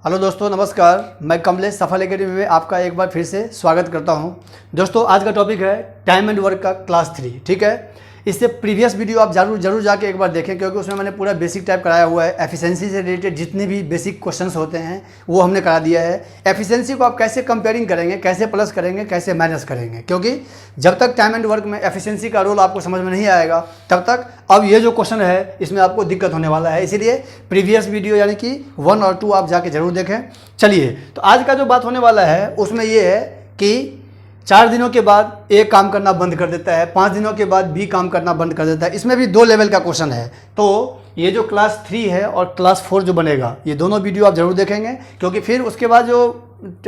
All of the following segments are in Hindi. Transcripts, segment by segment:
हेलो दोस्तों, नमस्कार। मैं कमलेश सफल एकेडमी में आपका एक बार फिर से स्वागत करता हूं। दोस्तों, आज का टॉपिक है टाइम एंड वर्क का क्लास 3। ठीक है, इससे प्रीवियस वीडियो आप जरूर जाके एक बार देखें, क्योंकि उसमें मैंने पूरा बेसिक टाइप कराया हुआ है। एफिशिएंसी से रिलेटेड जितने भी बेसिक क्वेश्चंस होते हैं वो हमने करा दिया है। एफिशिएंसी को आप कैसे कंपेयरिंग करेंगे, कैसे प्लस करेंगे, कैसे माइनस करेंगे, क्योंकि जब तक टाइम एंड वर्क में एफिशिएंसी का रोल आपको समझ में नहीं आएगा तब तक अब ये जो क्वेश्चन है इसमें आपको दिक्कत होने वाला है। इसीलिए प्रीवियस वीडियो यानी कि 1 और 2 आप जाके जरूर देखें। चलिए, तो आज का जो बात होने वाला है उसमें ये है कि 4 दिनों के बाद ए काम करना बंद कर देता है, 5 दिनों के बाद बी काम करना बंद कर देता है। इसमें भी 2 लेवल का क्वेश्चन है। तो ये जो क्लास 3 है और क्लास 4 जो बनेगा, ये दोनों वीडियो आप जरूर देखेंगे, क्योंकि फिर उसके बाद जो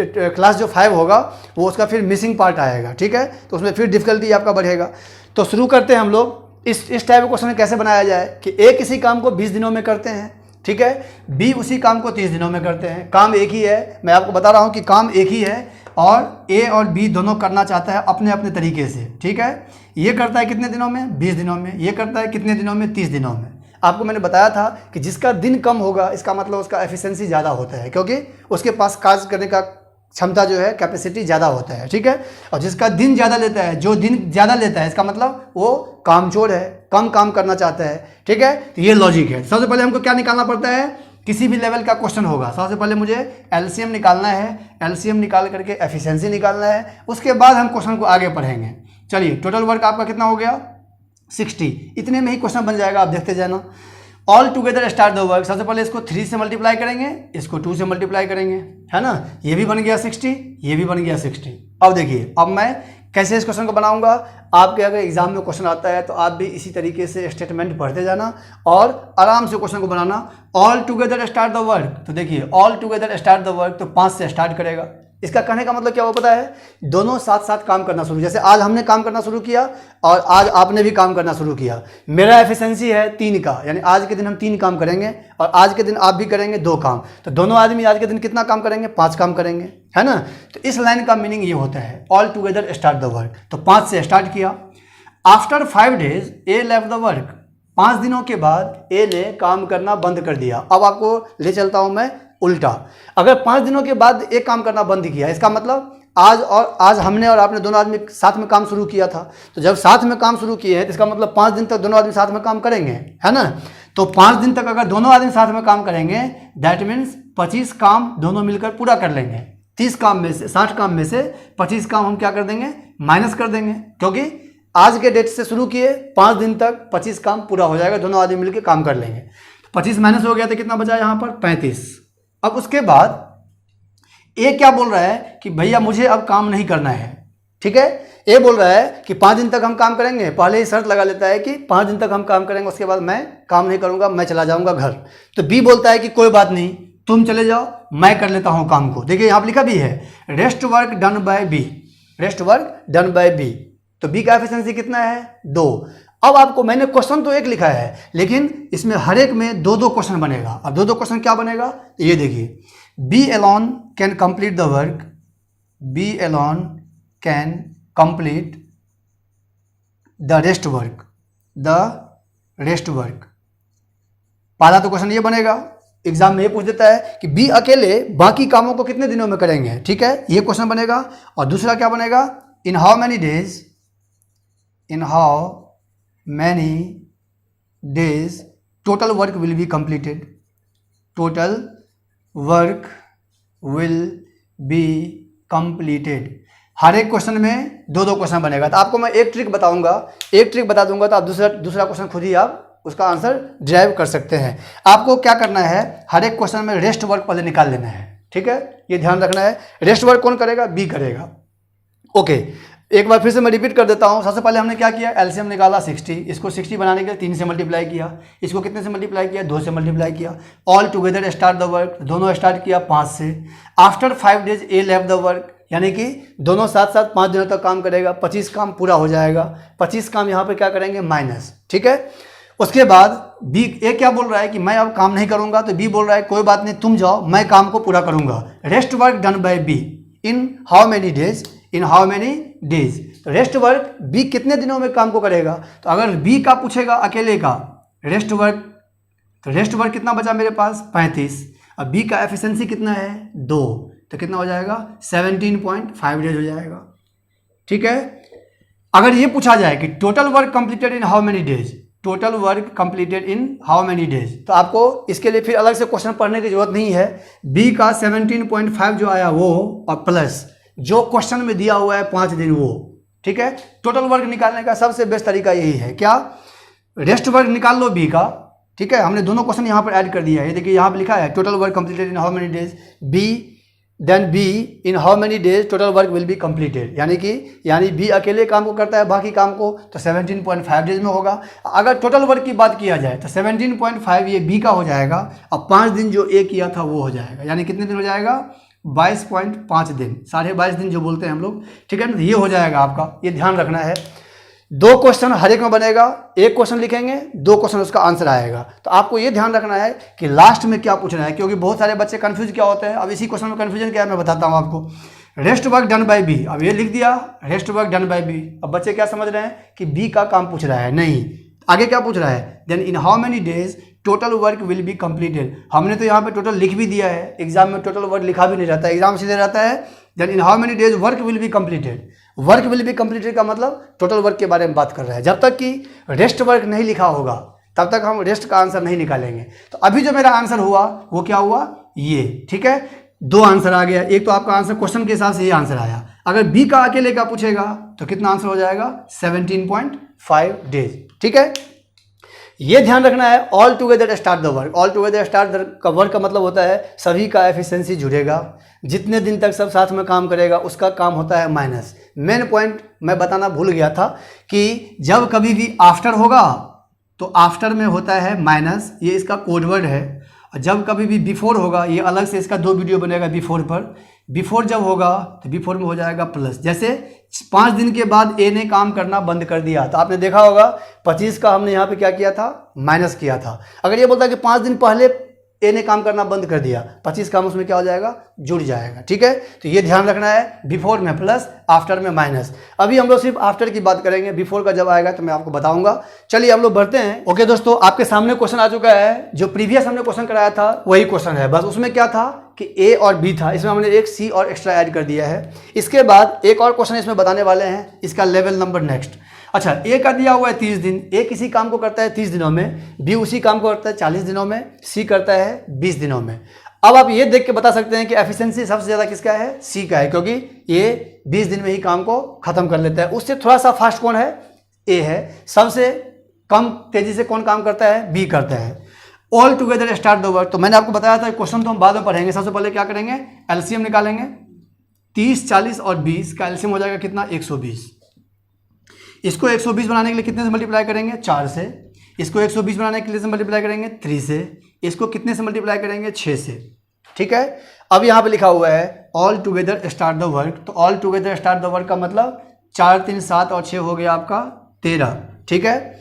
क्लास जो 5 होगा वो उसका फिर मिसिंग पार्ट आएगा। ठीक है, तो उसमें फिर डिफिकल्टी आपका बढ़ेगा। तो शुरू करते हैं हम लोग। इस टाइप का क्वेश्चन कैसे बनाया जाए कि ए किसी काम को 20 दिनों में करते हैं, ठीक है, बी उसी काम को 30 दिनों में करते हैं। काम एक ही है, मैं आपको बता रहा हूँ कि काम एक ही है और ए और बी दोनों करना चाहता है अपने अपने तरीके से। ठीक है, ये करता है कितने दिनों में? 20 दिनों में। ये करता है कितने दिनों में? 30 दिनों में। आपको मैंने बताया था कि जिसका दिन कम होगा इसका मतलब उसका एफिशिएंसी ज़्यादा होता है, क्योंकि उसके पास कार्य करने का क्षमता जो है, कैपेसिटी ज़्यादा होता है। ठीक है, और जिसका दिन ज़्यादा लेता है, जो दिन ज़्यादा लेता है, इसका मतलब वो कामचोर है, कम काम करना चाहता है। ठीक है, तो ये लॉजिक है। सबसे पहले हमको क्या निकालना पड़ता है? किसी भी लेवल का क्वेश्चन होगा, सबसे पहले मुझे एलसीएम निकालना है। एलसीएम निकाल करके एफिशिएंसी निकालना है। उसके बाद हम क्वेश्चन को आगे पढ़ेंगे। चलिए, टोटल वर्क आपका कितना हो गया? 60। इतने में ही क्वेश्चन बन जाएगा, आप देखते जाना। All together start the work. सबसे पहले इसको 3 से मल्टीप्लाई करेंगे, इसको 2 से मल्टीप्लाई करेंगे, है ना। ये भी बन गया 60, ये भी बन गया 60। अब देखिए, अब मैं कैसे इस क्वेश्चन को बनाऊंगा। आपके अगर एग्जाम में क्वेश्चन आता है तो आप भी इसी तरीके से स्टेटमेंट पढ़ते जाना और आराम से क्वेश्चन को बनाना। All together start the work, तो देखिए all together start the work तो 5 से स्टार्ट करेगा। इसका कहने का मतलब क्या हो पता है? दोनों साथ साथ काम करना शुरू। जैसे आज हमने काम करना शुरू किया और आज आपने भी काम करना शुरू किया। मेरा एफिशिएंसी है 3 का, यानी आज के दिन हम 3 काम करेंगे और आज के दिन आप भी करेंगे 2 काम। तो दोनों आदमी आज के दिन कितना काम करेंगे? 5 काम करेंगे, है ना। तो इस लाइन का मीनिंग ये होता है, all together start the work. तो 5 से स्टार्ट किया। After 5 days A left the work. 5 दिनों के बाद ए ने काम करना बंद कर दिया। अब आपको ले चलता हूं मैं उल्टा। अगर 5 दिनों के बाद एक काम करना बंद किया, इसका मतलब आज हमने और आपने दोनों आदमी साथ में काम शुरू किया था। तो जब साथ में काम शुरू किए हैं तो इसका मतलब 5 दिन तक दोनों आदमी साथ में काम करेंगे, है ना। तो 5 दिन तक अगर दोनों आदमी साथ में काम करेंगे, दैट मीन्स 25 काम दोनों मिलकर पूरा कर लेंगे। 30 काम में से, 60 काम में से 25 काम हम क्या कर देंगे? माइनस कर देंगे, क्योंकि आज के डेट से शुरू किए 5 दिन तक 25 काम पूरा हो जाएगा, दोनों आदमी मिलकर काम कर लेंगे। 25 माइनस हो गया तो कितना बचा यहाँ पर? 35। अब उसके बाद ए क्या बोल रहा है कि भैया मुझे अब काम नहीं करना है। ठीक है, ए बोल रहा है कि 5 दिन तक हम काम करेंगे। पहले ही शर्त लगा लेता है कि 5 दिन तक हम काम करेंगे, उसके बाद मैं काम नहीं करूंगा, मैं चला जाऊंगा घर। तो बी बोलता है कि कोई बात नहीं, तुम चले जाओ, मैं कर लेता हूं काम को। देखिए यहाँ पर लिखा भी है, rest work done by B. Rest work done by B. तो बी का एफिशिएंसी कितना है? 2। अब आपको, मैंने क्वेश्चन तो एक लिखा है, लेकिन इसमें हर एक में 2-2 क्वेश्चन बनेगा। अब 2-2 क्वेश्चन क्या बनेगा? तो ये देखिए, B alone can complete the work. B alone can complete the rest work. The rest work. पहला तो क्वेश्चन ये बनेगा, एग्जाम में ये पूछ देता है कि बी अकेले बाकी कामों को कितने दिनों में करेंगे। ठीक है, ये क्वेश्चन बनेगा। और दूसरा क्या बनेगा? इन how many days, in how many days total work will be completed. Total work will be completed. हर एक क्वेश्चन में 2-2 क्वेश्चन बनेगा। तो आपको मैं एक ट्रिक बताऊंगा, एक ट्रिक बता दूंगा, तो आप दूसरा क्वेश्चन खुद ही आप उसका आंसर ड्राइव कर सकते हैं। आपको क्या करना है, हर एक क्वेश्चन में रेस्ट वर्क पहले निकाल लेना है। ठीक है, ये ध्यान रखना है। रेस्ट वर्क कौन करेगा? बी करेगा। ओके, एक बार फिर से मैं रिपीट कर देता हूं। सबसे पहले हमने क्या किया? एलसीएम निकाला 60। इसको 60 बनाने के लिए 3 से मल्टीप्लाई किया। इसको कितने से मल्टीप्लाई किया? 2 से मल्टीप्लाई किया। All together start the work, दोनों स्टार्ट किया 5 से। After 5 days A left the work, यानी कि दोनों साथ साथ 5 दिनों तक काम करेगा, 25 काम पूरा हो जाएगा। 25 काम यहाँ पर क्या करेंगे? माइनस। ठीक है, उसके बाद बी, ए क्या बोल रहा है कि मैं अब काम नहीं करूंगा। तो बी बोल रहा है कोई बात नहीं, तुम जाओ, मैं काम को पूरा करूंगा। Rest work done by B in how many days. In how many days. तो रेस्ट वर्क बी कितने दिनों में काम को करेगा? तो अगर बी का पूछेगा अकेले का रेस्ट वर्क, तो रेस्ट वर्क कितना बचा मेरे पास? 35। अब बी का एफिशिएंसी कितना है 2, तो कितना हो जाएगा 17.5 डेज हो जाएगा। ठीक है, अगर ये पूछा जाए कि total work completed in how many days, total work completed in how many days, तो आपको इसके लिए फिर अलग से क्वेश्चन पढ़ने की जरूरत नहीं है। बी का 17.5 जो आया वो और प्लस जो क्वेश्चन में दिया हुआ है 5 दिन वो। ठीक है, टोटल वर्क निकालने का सबसे बेस्ट तरीका यही है, क्या, रेस्ट वर्क निकाल लो बी का। ठीक है, हमने दोनों क्वेश्चन यहाँ पर ऐड कर दिया है। देखिए यहाँ पर लिखा है total work completed in how many days, B then B in how many days total work will be completed, यानी बी अकेले काम को करता है बाकी काम को, तो 17.5 डेज में होगा। अगर टोटल वर्क की बात किया जाए तो 17.5 ये बी का हो जाएगा और 5 दिन जो ए किया था वो हो जाएगा, यानी कितने दिन हो जाएगा 22.5 दिन, 22.5 दिन जो बोलते हैं हम लोग। ठीक है ना, तो ये हो जाएगा आपका, ये ध्यान रखना है। 2 क्वेश्चन हर एक में बनेगा, एक क्वेश्चन लिखेंगे 2 क्वेश्चन उसका आंसर आएगा। तो आपको ये ध्यान रखना है कि लास्ट में क्या पूछना है, क्योंकि बहुत सारे बच्चे कंफ्यूज क्या होते हैं। अब इसी क्वेश्चन में कंफ्यूजन क्या है मैं बताता हूँ आपको। Rest work done by B, अब ये लिख दिया rest work done by B. अब बच्चे क्या समझ रहे हैं कि बी का काम पूछ रहा है, नहीं, आगे क्या पूछ रहा है, then in how many days total work will be completed. हमने तो यहाँ पे टोटल लिख भी दिया है, एग्जाम में टोटल वर्क लिखा भी नहीं रहता है, एग्जाम सीधे रहता है then in how many days work will be completed. Work will be completed का मतलब टोटल वर्क के बारे में बात कर रहा है। जब तक कि रेस्ट वर्क नहीं लिखा होगा तब तक हम रेस्ट का आंसर नहीं निकालेंगे। तो अभी जो मेरा आंसर हुआ वो क्या हुआ, ये। ठीक है, 2 आंसर आ गया। एक तो आपका आंसर क्वेश्चन के हिसाब से ये आंसर आया। अगर बी का अकेले का पूछेगा तो कितना आंसर हो जाएगा 17.5 डेज। ठीक है, ये ध्यान रखना है। All together start the work, all together start the work का मतलब होता है सभी का एफिशिएंसी जुड़ेगा, जितने दिन तक सब साथ में काम करेगा उसका काम होता है माइनस। मेन पॉइंट मैं बताना भूल गया था कि जब कभी भी आफ्टर होगा तो आफ्टर में होता है माइनस, ये इसका कोडवर्ड है। और जब कभी भी बिफोर होगा, ये अलग से इसका 2 वीडियो बनेगा बिफोर पर, बिफोर जब होगा तो बिफोर में हो जाएगा प्लस। जैसे 5 दिन के बाद ए ने काम करना बंद कर दिया, तो आपने देखा होगा 25 का हमने यहाँ पे क्या किया था, माइनस किया था। अगर ये बोलता है कि 5 दिन पहले ए ने काम करना बंद कर दिया, 25 काम उसमें क्या हो जाएगा, जुड़ जाएगा। ठीक है, तो ये ध्यान रखना है, बिफोर में प्लस, आफ्टर में माइनस। अभी हम लोग सिर्फ आफ्टर की बात करेंगे, बिफोर का जब आएगा तो मैं आपको बताऊंगा। चलिए हम लोग बढ़ते हैं। ओके दोस्तों, आपके सामने क्वेश्चन आ चुका है, जो प्रीवियस हमने क्वेश्चन कराया था वही क्वेश्चन है, बस उसमें क्या था कि ए और बी था, इसमें हमने एक सी और एक्स्ट्रा ऐड कर दिया है। इसके बाद एक और क्वेश्चन इसमें बताने वाले हैं, इसका लेवल नंबर नेक्स्ट। अच्छा, ए का दिया हुआ है 30 दिन, ए किसी काम को करता है 30 दिनों में, बी उसी काम को करता है 40 दिनों में, सी करता है 20 दिनों में। अब आप ये देख के बता सकते हैं कि एफिशिएंसी सबसे ज़्यादा किसका है, सी का है, क्योंकि ये 20 दिन में ही काम को खत्म कर लेता है। उससे थोड़ा सा फास्ट कौन है, ए है। सबसे कम तेजी से कौन काम करता है, बी करता है। All together start the work, तो मैंने आपको बताया था क्वेश्चन तो हम बाद में पढ़ेंगे। सबसे पहले क्या करेंगे, एलसीएम निकालेंगे। 30, 40 और 20 का एलसीएम हो जाएगा कितना, 120। इसको 120 बनाने के लिए कितने से मल्टीप्लाई करेंगे, 4 से। इसको 120 बनाने के लिए से मल्टीप्लाई करेंगे 3 से। इसको कितने से मल्टीप्लाई करेंगे, 6 से। ठीक है, अब यहाँ पे लिखा हुआ है all together start the work, तो all together start the work का मतलब 4, 3, 7 और 6 हो गया आपका 13। ठीक है,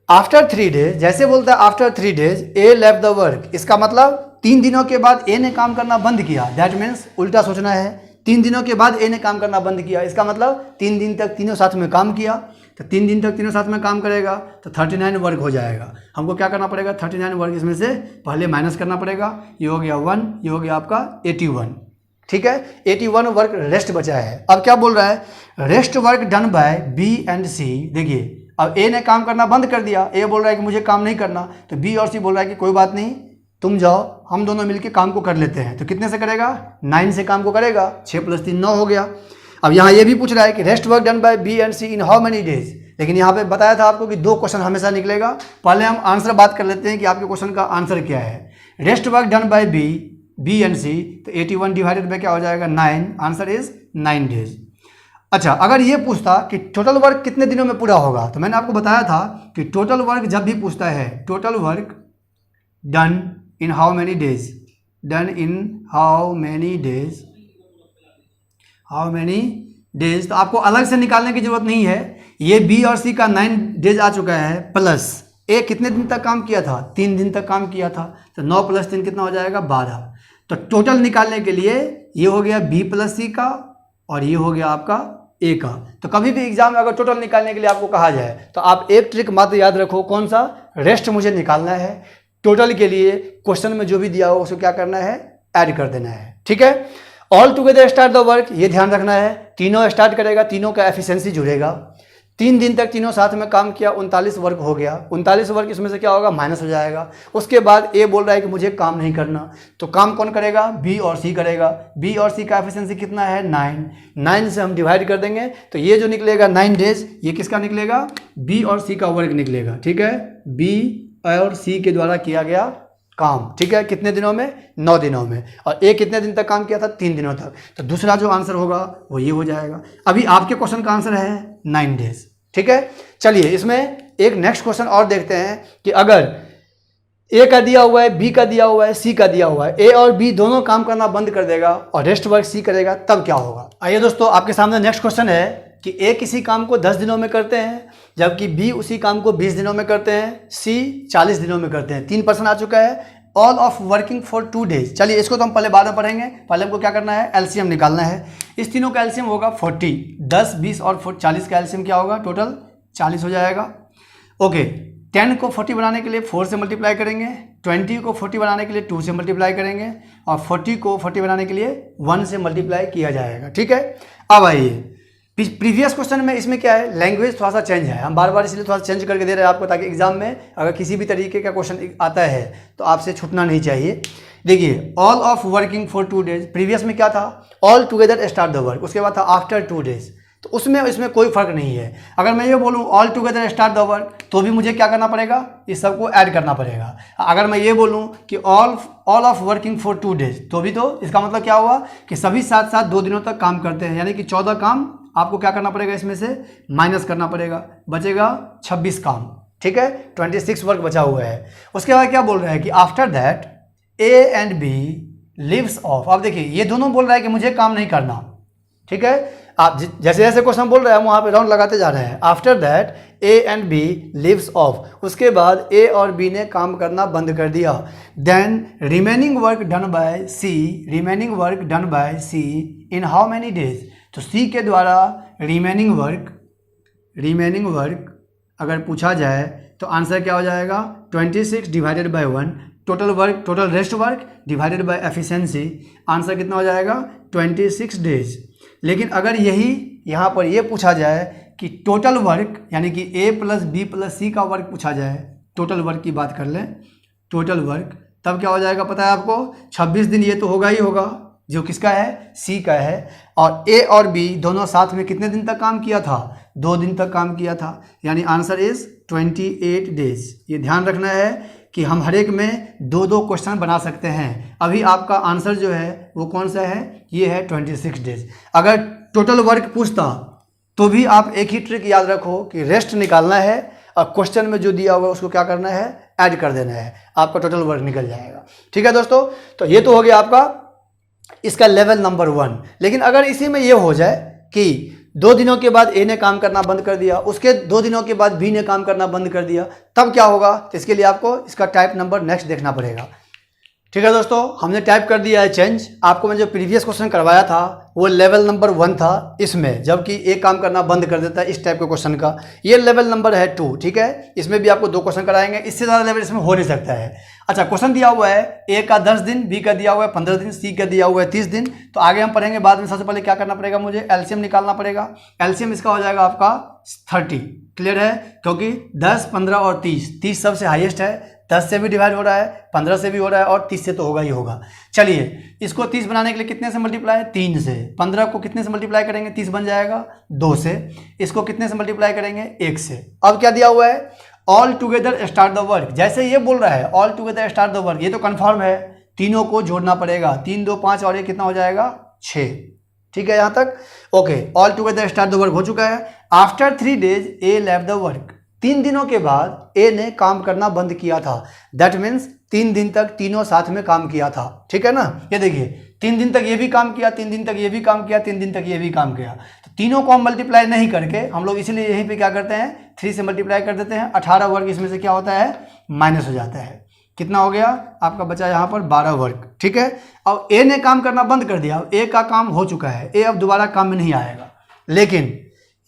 आफ्टर 3 डेज, जैसे बोलता है after 3 days A left the work, इसका मतलब 3 दिनों के बाद ए ने काम करना बंद किया। दैट मीन्स उल्टा सोचना है, 3 दिनों के बाद ए ने काम करना बंद किया, इसका मतलब 3 दिन तक तीनों साथ में काम किया। तो 3 दिन तक तीनों साथ में काम करेगा तो 39 वर्क हो जाएगा। हमको क्या करना पड़ेगा, 39 वर्क इसमें से पहले माइनस करना पड़ेगा। ये हो गया 1, ये हो गया आपका 81। ठीक है, 81 वर्क रेस्ट बचा है। अब क्या बोल रहा है, rest work done by B and C. देखिए, अब ए ने काम करना बंद कर दिया, ए बोल रहा है कि मुझे काम नहीं करना, तो बी और सी बोल रहा है कि कोई बात नहीं, तुम जाओ, हम दोनों मिलकर काम को कर लेते हैं। तो कितने से करेगा, 9 से काम को करेगा। 6 + 3 9 हो गया। अब यहाँ ये भी पूछ रहा है कि rest work done by B and C in how many days, लेकिन यहाँ पे बताया था आपको कि 2 क्वेश्चन हमेशा निकलेगा। पहले हम आंसर बात कर लेते हैं कि आपके क्वेश्चन का आंसर क्या है। Rest work done by B and C, तो 81 डिवाइडेड बाय क्या हो जाएगा, 9। Answer is 9 days. अच्छा, अगर ये पूछता कि टोटल वर्क कितने दिनों में पूरा होगा, तो मैंने आपको बताया था कि टोटल वर्क जब भी पूछता है, total work done in how many days, done in how many days, how many days, तो आपको अलग से निकालने की जरूरत नहीं है। ये बी और सी का 9 डेज आ चुका है, प्लस ए कितने दिन तक काम किया था, 3 दिन तक काम किया था, तो 9 + 3 कितना हो जाएगा, 12। तो टोटल निकालने के लिए ये हो गया बी प्लस सी का और ये हो गया आपका ए का। तो कभी भी एग्जाम में अगर टोटल निकालने के लिए आपको कहा जाए तो आप एक ट्रिक मात्र याद रखो, कौन सा, रेस्ट मुझे निकालना है। टोटल के लिए क्वेश्चन में जो भी दिया हो उसको क्या करना है, ऐड कर देना है। ठीक है, all together start the work, ये ध्यान रखना है, तीनों स्टार्ट करेगा, तीनों का एफिशिएंसी जुड़ेगा। 3 दिन तक तीनों साथ में काम किया, 39 वर्क हो गया। 39 वर्क इसमें से क्या होगा, माइनस हो जाएगा। उसके बाद ए बोल रहा है कि मुझे काम नहीं करना, तो काम कौन करेगा, बी और सी करेगा। बी और सी का एफिशिएंसी कितना है, 9 से हम डिवाइड कर देंगे तो ये जो निकलेगा 9 डेज, ये किसका निकलेगा, बी और सी का वर्क निकलेगा। ठीक है, बी और सी के द्वारा किया गया काम। ठीक है, कितने दिनों में, 9 दिनों में। और ए कितने दिन तक काम किया था, 3 दिनों तक। तो दूसरा जो आंसर होगा वो ये हो जाएगा। अभी आपके क्वेश्चन का आंसर है 9 डेज। ठीक है, चलिए इसमें एक नेक्स्ट क्वेश्चन और देखते हैं कि अगर ए का दिया हुआ है, बी का दिया हुआ है, सी का दिया हुआ है, ए और बी दोनों काम करना बंद कर देगा और रेस्ट वर्क सी करेगा, तब क्या होगा। आइए दोस्तों, आपके सामने नेक्स्ट क्वेश्चन है कि ए किसी काम को 10 दिनों में करते हैं, जबकि बी उसी काम को 20 दिनों में करते हैं, सी 40 दिनों में करते हैं। 3% आ चुका है। All of working for 2 days. चलिए इसको तो हम पहले बाद में पढ़ेंगे, पहले हमको क्या करना है, एलसीएम निकालना है। इस तीनों का एलसीएम होगा 40, 10, 20 और 40 का एलसीएम क्या होगा, टोटल 40 हो जाएगा। ओके, 10 को 40 बनाने के लिए 4 से मल्टीप्लाई करेंगे, 20 को 40 बनाने के लिए 2 से मल्टीप्लाई करेंगे और 40 को 40 बनाने के लिए 1 से मल्टीप्लाई किया जाएगा। ठीक है, अब आइए प्रीवियस क्वेश्चन में इसमें क्या है, लैंग्वेज थोड़ा सा चेंज है, हम बार बार इसलिए थोड़ा सा चेंज करके दे रहे हैं आपको, ताकि एग्जाम में अगर किसी भी तरीके का क्वेश्चन आता है तो आपसे छूटना नहीं चाहिए। देखिए, all of working for 2 days, previous में क्या था, all together start the work, उसके बाद था आफ्टर 2 डेज। तो उसमें कोई फर्क नहीं है। अगर मैं ये बोलूँ all together start the work, तो भी मुझे क्या करना पड़ेगा, इस सबको ऐड करना पड़ेगा। अगर मैं ये बोलूँ कि all of working for 2 days, तो भी तो इसका मतलब क्या हुआ कि सभी साथ साथ 2 दिनों तक काम करते हैं, यानी कि 14 काम आपको क्या करना पड़ेगा, इसमें से माइनस करना पड़ेगा, बचेगा 26 काम। ठीक है, 26 वर्क बचा हुआ है। उसके बाद क्या बोल रहा है कि after that A and B leaves off. अब देखिए, ये दोनों बोल रहा है कि मुझे काम नहीं करना। ठीक है, आप जैसे जैसे क्वेश्चन बोल रहे हैं वहाँ पे राउंड लगाते जा रहे हैं। After that A and B leaves off, उसके बाद ए और बी ने काम करना बंद कर दिया। Then remaining work done by C, remaining work done by C in how many days. तो सी के द्वारा रिमेनिंग वर्क अगर पूछा जाए तो आंसर क्या हो जाएगा, 26 divided by 1, total rest work divided by efficiency, answer कितना हो जाएगा, 26 डेज। लेकिन अगर यही यहाँ पर ये पूछा जाए कि टोटल वर्क, यानी कि ए प्लस बी प्लस सी का वर्क पूछा जाए, टोटल वर्क की बात कर लें, टोटल वर्क, तब क्या हो जाएगा पता है आपको, 26 दिन ये तो होगा ही होगा, जो किसका है, सी का है। और ए और बी दोनों साथ में कितने दिन तक काम किया था, 2 दिन तक काम किया था, यानी आंसर इज 28 डेज। ये ध्यान रखना है कि हम हर एक में 2-2 क्वेश्चन बना सकते हैं। अभी आपका आंसर जो है वो कौन सा है, ये है 26 डेज। अगर टोटल वर्क पूछता तो भी आप एक ही ट्रिक याद रखो कि रेस्ट निकालना है और क्वेश्चन में जो दिया हुआ है उसको क्या करना है, ऐड कर देना है, आपका टोटल वर्क निकल जाएगा। ठीक है दोस्तों, तो ये तो हो गया आपका इसका लेवल नंबर 1। लेकिन अगर इसी में ये हो जाए कि 2 दिनों के बाद ए ने काम करना बंद कर दिया, उसके 2 दिनों के बाद बी ने काम करना बंद कर दिया, तब क्या होगा, तो इसके लिए आपको इसका टाइप नंबर नेक्स्ट देखना पड़ेगा। ठीक है दोस्तों, हमने टाइप कर दिया है चेंज। आपको मैं जो प्रीवियस क्वेश्चन करवाया था वो लेवल नंबर 1 था इसमें, जबकि ए काम करना बंद कर देता है इस टाइप के क्वेश्चन का। ये लेवल नंबर है 2। ठीक है, इसमें भी आपको 2 क्वेश्चन कराएंगे, इससे ज़्यादा लेवल इसमें हो नहीं सकता है। अच्छा, क्वेश्चन दिया हुआ है ए का 10 दिन, बी का दिया हुआ है 15 दिन, सी का दिया हुआ है 30 दिन। तो आगे हम पढ़ेंगे बाद में। सबसे पहले क्या करना पड़ेगा, मुझे एलसीएम निकालना पड़ेगा। एलसीएम इसका हो जाएगा आपका 30। क्लियर है, क्योंकि 10, 15 और 30 सबसे हाईएस्ट है। 10 से भी डिवाइड हो रहा है, 15 से भी हो रहा है और 30 से तो होगा ही होगा। चलिए, इसको 30 बनाने के लिए कितने से मल्टीप्लाई, 3 से। 15 को कितने से मल्टीप्लाई करेंगे, 30 बन जाएगा 2 से। इसको कितने से मल्टीप्लाई करेंगे, 1 से। अब क्या दिया हुआ है, all together start the work. जैसे ये बोल रहा है all together start the work, ये तो कंफर्म है, तीनों को जोड़ना पड़ेगा। 3, 2, 5 और ये कितना हो जाएगा, 6। ठीक है यहाँ तक, okay. All together start the work हो चुका है। After 3 days A left the work, 3 दिनों के बाद ए ने काम करना बंद किया था। दैट मीन्स 3 दिन तक तीनों साथ में काम किया था। ठीक है ना, ये देखिए 3 दिन तक ये भी काम किया, 3 दिन तक ये भी काम किया, 3 दिन तक ये भी काम किया। तो तीनों को हम मल्टीप्लाई नहीं करके हम लोग इसलिए यहीं पे क्या करते हैं, 3 से मल्टीप्लाई कर देते हैं। 18 वर्ग इसमें से क्या होता है, माइनस हो जाता है। कितना हो गया आपका, बचा यहाँ पर 12 वर्ग। ठीक है, अब ए ने काम करना बंद कर दिया, ए का काम हो चुका है, ए अब दोबारा काम में नहीं आएगा। लेकिन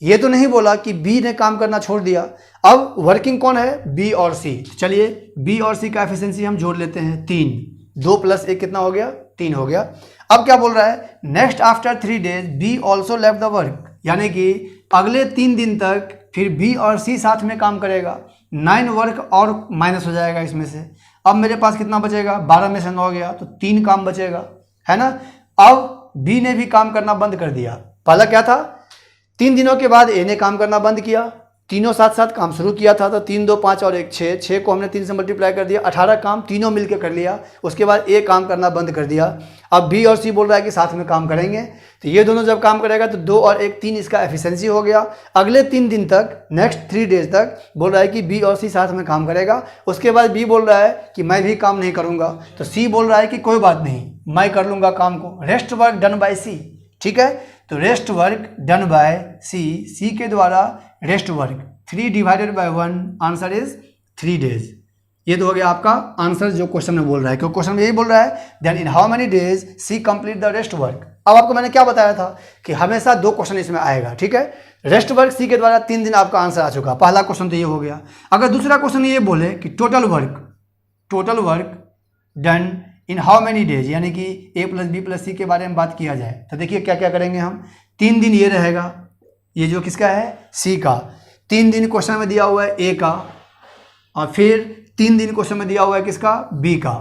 ये तो नहीं बोला कि बी ने काम करना छोड़ दिया। अब वर्किंग कौन है, बी और सी। चलिए बी और सी का एफिशिएंसी हम जोड़ लेते हैं 3, 2 + 1 कितना हो गया, 3 हो गया। अब क्या बोल रहा है, next after 3 days B also left the work, यानी कि अगले 3 दिन तक फिर बी और सी साथ में काम करेगा। 9 वर्क और माइनस हो जाएगा इसमें से। अब मेरे पास कितना बचेगा, 12 में से 9 गया तो 3 काम बचेगा, है ना। अब बी ने भी काम करना बंद कर दिया। पहला क्या था, 3 दिनों के बाद ए ने काम करना बंद किया, तीनों साथ साथ काम शुरू किया था, तो 3 2 5 और 1 6, 6 को हमने 3 से मल्टीप्लाई कर दिया, 18 काम तीनों मिलकर कर लिया। उसके बाद ए काम करना बंद कर दिया। अब बी और सी बोल रहा है कि साथ में काम करेंगे, तो ये दोनों जब काम करेगा तो 2 और 1 3 इसका एफिशिएंसी हो गया। अगले 3 दिन तक, नेक्स्ट 3 days तक बोल रहा है कि बी और सी साथ में काम करेगा। उसके बाद बी बोल रहा है कि मैं भी काम नहीं करूँगा, तो सी बोल रहा है कि कोई बात नहीं, मैं कर लूँगा काम को। रेस्ट वर्क डन बाय सी, ठीक है। तो रेस्ट वर्क डन बाय सी, सी के द्वारा rest work 3 divided by 1, answer is 3 days। ये तो हो गया आपका आंसर जो क्वेश्चन में बोल रहा है, क्योंकि क्वेश्चन में यही बोल रहा है then in how many days C complete the rest work. अब आपको मैंने क्या बताया था कि हमेशा 2 क्वेश्चन इसमें आएगा, ठीक है। रेस्ट वर्क सी के द्वारा 3 दिन आपका आंसर आ चुका, पहला क्वेश्चन तो ये हो गया। अगर दूसरा क्वेश्चन ये बोले कि total work done in how many days, यानी कि ए + बी + सी के बारे में बात किया जाए, तो देखिए क्या क्या करेंगे हम। 3 दिन ये रहेगा, ये जो किसका है, सी का। 3 दिन क्वेश्चन में दिया हुआ है ए का, और फिर 3 दिन क्वेश्चन में दिया हुआ है किसका, बी का।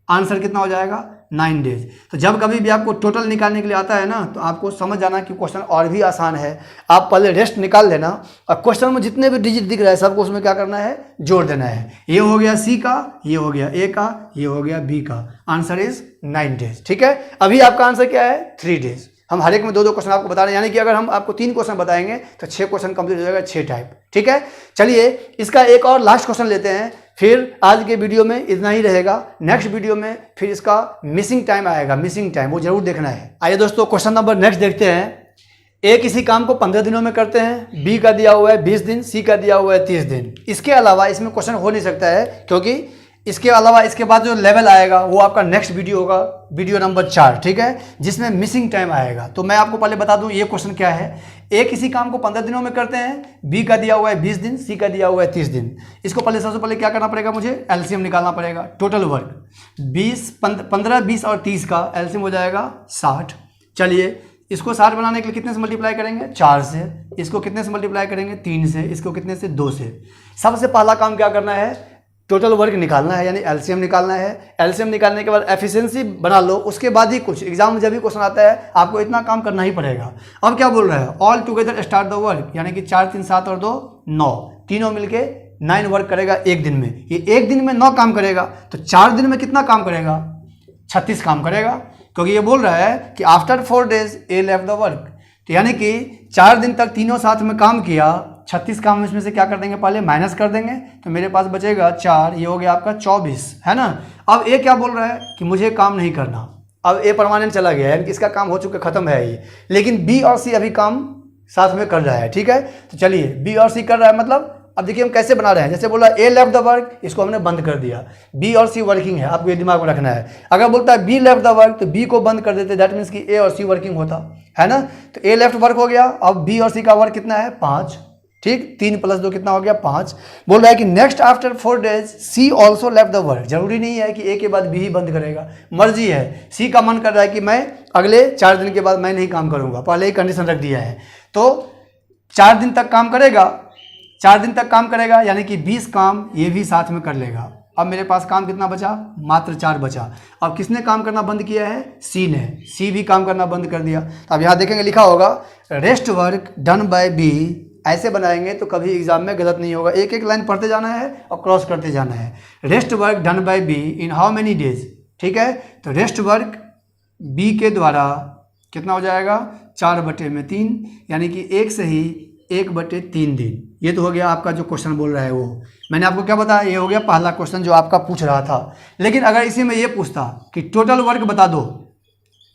आंसर कितना हो जाएगा, 9 days। तो जब कभी भी आपको टोटल निकालने के लिए आता है ना, तो आपको समझ जाना कि क्वेश्चन और भी आसान है। आप पहले रेस्ट निकाल लेना, और क्वेश्चन में जितने भी डिजिट दिख रहा है सबको उसमें क्या करना है, जोड़ देना है। ये हो गया सी का, ये हो गया ए का, ये हो गया बी का। आंसर इज 9 days, ठीक है। अभी आपका आंसर क्या है, 3 days। हम हर एक में 2-2 क्वेश्चन आपको बता रहे हैं, यानी कि अगर हम आपको 3 क्वेश्चन बताएंगे तो 6 क्वेश्चन कंप्लीट हो जाएगा, 6 टाइप, ठीक है। चलिए इसका एक और लास्ट क्वेश्चन लेते हैं, फिर आज के वीडियो में इतना ही रहेगा। नेक्स्ट वीडियो में फिर इसका मिसिंग टाइम आएगा, मिसिंग टाइम वो जरूर देखना है। आइए दोस्तों क्वेश्चन नंबर नेक्स्ट देखते हैं। ए किसी काम को 15 दिनों में करते हैं, बी का दिया हुआ है 20 दिन, सी का दिया हुआ है 30 दिन। इसके अलावा इसमें क्वेश्चन हो नहीं सकता है, क्योंकि इसके अलावा इसके बाद जो लेवल आएगा वो आपका नेक्स्ट वीडियो होगा, वीडियो नंबर 4, ठीक है, जिसमें मिसिंग टाइम आएगा। तो मैं आपको पहले बता दूं ये क्वेश्चन क्या है। ए किसी काम को 15 दिनों में करते हैं, बी का दिया हुआ है 20 दिन, सी का दिया हुआ है 30 दिन। इसको पहले सबसे पहले क्या करना पड़ेगा, मुझे एलसीएम निकालना पड़ेगा। टोटल वर्क 15, 20 और 30 का एलसीएम हो जाएगा 60। चलिए इसको 60 बनाने के लिए कितने से मल्टीप्लाई करेंगे, 4 से। इसको कितने से मल्टीप्लाई करेंगे, 3 से। इसको कितने से, 2 से। सबसे पहला काम क्या करना है, टोटल वर्क निकालना है, यानी एलसीएम निकालना है। एलसीएम निकालने के बाद एफिशिएंसी बना लो, उसके बाद ही कुछ एग्जाम में जब भी क्वेश्चन आता है आपको इतना काम करना ही पड़ेगा। अब क्या बोल रहा है, all together start the work, यानी कि 4 3 7 और 2 9, तीनों मिलके 9 वर्क करेगा एक दिन में। ये एक दिन में 9 काम करेगा, तो 4 दिन में कितना काम करेगा, 36 काम करेगा, क्योंकि ये बोल रहा है कि after 4 days A left the work. तो यानी कि 4 दिन तक तीनों साथ में काम किया, 36 काम इसमें से क्या कर देंगे, पहले माइनस कर देंगे, तो मेरे पास बचेगा 4, ये हो गया आपका 24, है ना। अब ए क्या बोल रहा है कि मुझे काम नहीं करना। अब ए परमानेंट चला गया है, इसका काम हो चुका, खत्म है ये। लेकिन बी और सी अभी काम साथ में कर रहा है, ठीक है। तो चलिए बी और सी कर रहा है, मतलब अब देखिए हम कैसे बना रहे हैं। जैसे बोला ए लेफ्ट द वर्क, इसको हमने बंद कर दिया। बी और सी वर्किंग है, आपको ये दिमाग में रखना है। अगर बोलता है बी लेफ्ट द वर्क, तो बी को बंद कर देते, दैट मीन्स कि ए और सी वर्किंग होता है ना। तो ए लेफ्ट वर्क हो गया। अब बी और सी का वर्क कितना है, 5, ठीक। 3 + 2 कितना हो गया, 5। बोल रहा है कि next after 4 days C also left the work. जरूरी नहीं है कि ए के बाद बी ही बंद करेगा, मर्जी है। सी का मन कर रहा है कि मैं अगले 4 दिन के बाद मैं नहीं काम करूंगा, पहले ही कंडीशन रख दिया है। तो 4 दिन तक काम करेगा, 4 दिन तक काम करेगा, यानी कि 20 काम ये भी साथ में कर लेगा। अब मेरे पास काम कितना बचा, मात्र 4 बचा। अब किसने काम करना बंद किया है, सी ने। सी भी काम करना बंद कर दिया। अब यहाँ देखेंगे लिखा होगा rest work done by B. ऐसे बनाएंगे तो कभी एग्जाम में गलत नहीं होगा। एक एक लाइन पढ़ते जाना है और क्रॉस करते जाना है। Rest work done by B in how many days, ठीक है। तो रेस्ट वर्क बी के द्वारा कितना हो जाएगा, 4/3, यानी कि 1 से ही 1/3 दिन। ये तो हो गया आपका जो क्वेश्चन बोल रहा है वो। मैंने आपको क्या बताया, ये हो गया पहला क्वेश्चन जो आपका पूछ रहा था। लेकिन अगर इसी में ये पूछता कि टोटल वर्क बता दो,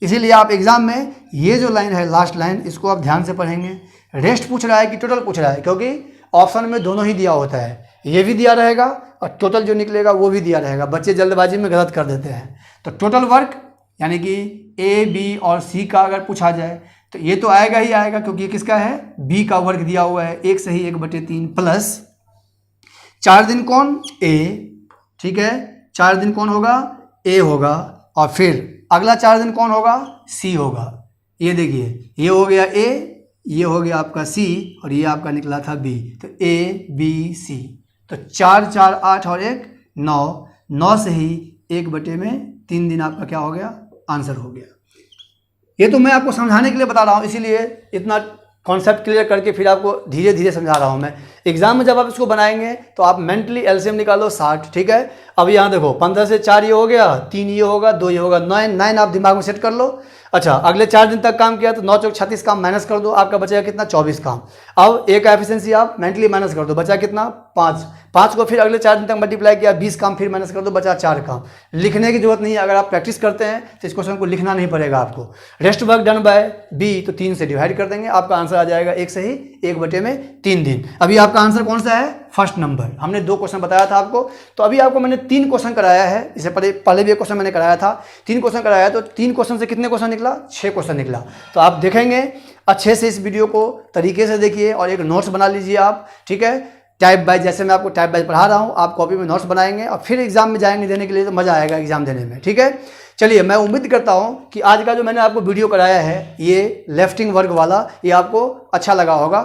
इसीलिए आप एग्जाम में ये जो लाइन है, लास्ट लाइन, इसको आप ध्यान से पढ़ेंगे। रेस्ट पूछ रहा है कि टोटल पूछ रहा है, क्योंकि ऑप्शन में दोनों ही दिया होता है, ये भी दिया रहेगा और टोटल जो निकलेगा वो भी दिया रहेगा। बच्चे जल्दबाजी में गलत कर देते हैं। तो टोटल वर्क यानी कि ए बी और सी का अगर पूछा जाए तो ये तो आएगा ही आएगा, क्योंकि ये किसका है, b का वर्ग दिया हुआ है, 1 सही 1/3 प्लस 4 दिन कौन, a, ठीक है, 4 दिन कौन होगा, a होगा, और फिर अगला 4 दिन कौन होगा, c होगा। ये देखिए, ये हो गया a, ये हो गया आपका c, और ये आपका निकला था b, तो a b c, तो 4 4 8 और 1 9, 9 से ही 1/3 दिन आपका क्या हो गया, आंसर हो गया। ये तो मैं आपको समझाने के लिए बता रहा हूँ, इसीलिए इतना कॉन्सेप्ट क्लियर करके फिर आपको धीरे धीरे समझा रहा हूँ मैं। एग्जाम में जब आप इसको बनाएंगे तो आप मेंटली एलसीएम निकालो 60, ठीक है। अब यहाँ देखो 15 से 4 ये हो गया, 3 ये होगा, 2 ये होगा, 9 आप दिमाग में सेट कर लो। अच्छा, अगले 4 दिन तक काम किया तो 9 चौक 36 काम माइनस कर दो, आपका बचेगा कितना, 24 काम। अब ए का एफिशिएंसी आप मेंटली माइनस कर दो, बचा कितना, 5 को फिर अगले 4 दिन तक मल्टीप्लाई किया, 20 काम फिर माइनस कर दो, बचा 4 काम। लिखने की जरूरत नहीं है, अगर आप प्रैक्टिस करते हैं तो इस क्वेश्चन को लिखना नहीं पड़ेगा आपको। Rest work done by B, तो 3 से डिवाइड कर देंगे, आपका आंसर आ जाएगा 1 सही 1/3 दिन। अभी आपका आंसर कौन सा है, फर्स्ट नंबर। हमने 2 क्वेश्चन बताया था आपको, तो अभी आपको मैंने 3 क्वेश्चन कराया है। इससे पहले भी एक क्वेश्चन मैंने कराया था, 3 क्वेश्चन कराया, तो 3 क्वेश्चन से कितने क्वेश्चन निकला, 6 क्वेश्चन निकला। तो आप देखेंगे अच्छे से, इस वीडियो को तरीके से देखिए और एक नोट्स बना लीजिए आप, ठीक है। टाइप बाइज, जैसे मैं आपको टाइप बाइज पढ़ा रहा हूँ, आप कॉपी में नोट्स बनाएंगे और फिर एग्जाम में जाएंगे देने के लिए, तो मज़ा आएगा एग्जाम देने में, ठीक है। चलिए, मैं उम्मीद करता हूँ कि आज का जो मैंने आपको वीडियो कराया है, ये लेफ्टिंग वर्ग वाला, ये आपको अच्छा लगा होगा।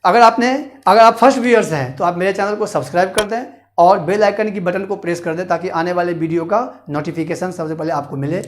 अगर आप फर्स्ट व्यूअर्स हैं तो आप मेरे चैनल को सब्सक्राइब कर दें और बेल आइकन की बटन को प्रेस कर दें, ताकि आने वाले वीडियो का नोटिफिकेशन सबसे पहले आपको मिले।